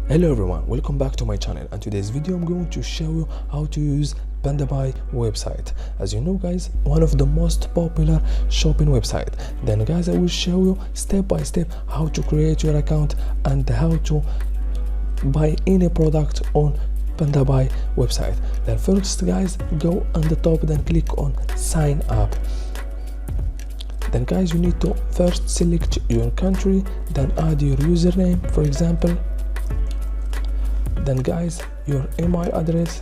Hello everyone, welcome back to my channel, and today's video I'm going to show you how to use Pandabuy website. As you know guys, one of the most popular shopping website. Then guys, I will show you step by step how to create your account and how to buy any product on Pandabuy website. Then first guys, go on the top, then click on sign up. Then guys, you need to first select your country, then add your username, for example. Then guys, your email address,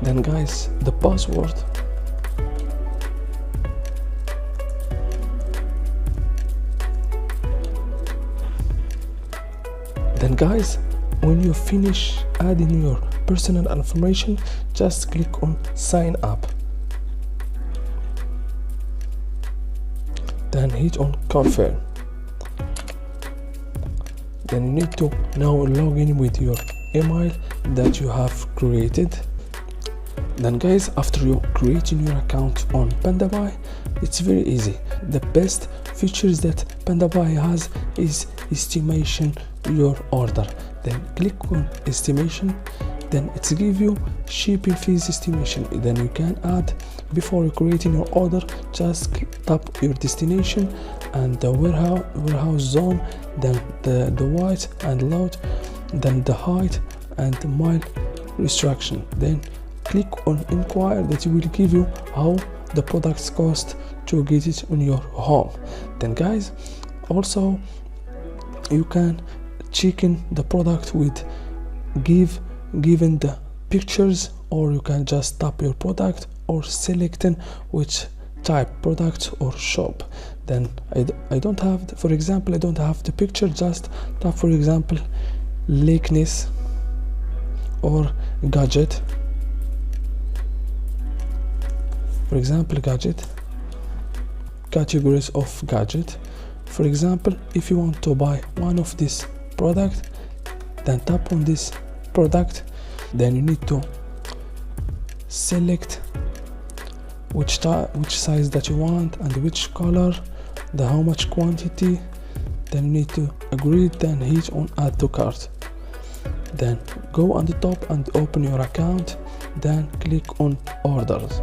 then guys, the password, then guys, when you finish adding your personal information, just click on sign up, then hit on confirm. Then you need to now log in with your email that you have created. Then guys, after you creating your account on Pandabuy, it's very easy. The best features that Pandabuy has is estimation your order. Then click on estimation, then it's give you shipping fees estimation. Then you can add, before creating your order, just tap your destination and the warehouse zone, then the weight and load, then the height and the mile restriction. Then click on inquire, that will give you how the products cost to get it on your home. Then guys, also you can check in the product with given the pictures, or you can just tap your product or selecting which type product or shop. Then I don't have for example, I don't have the picture, just tap for example likeness or gadget, for example gadget, categories of gadget. For example, if you want to buy one of this product, then tap on this product, then you need to select which size that you want and which color, the how much quantity. Then you need to agree, then hit on add to cart. Then go on the top and open your account, then click on orders.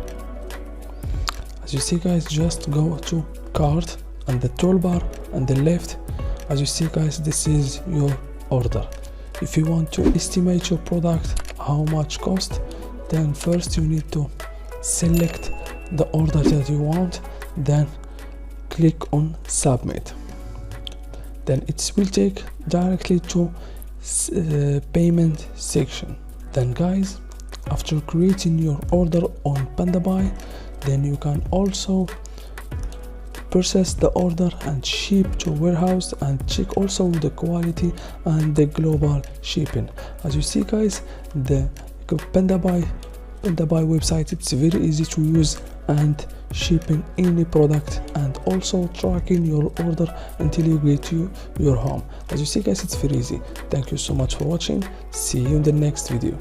As you see guys, just go to cart and the toolbar and the left. As you see guys, this is your order. If you want to estimate your product how much cost, then first you need to select the order that you want, then click on submit. Then it will take directly to payment section. Then guys, after creating your order on Pandabuy, then you can also process the order and ship to warehouse and check also the quality and the global shipping. As you see guys, the Pandabuy website, it's very easy to use and shipping any product and also tracking your order until you get to your home. As you see guys, it's very easy. Thank you so much for watching. See you in the next video.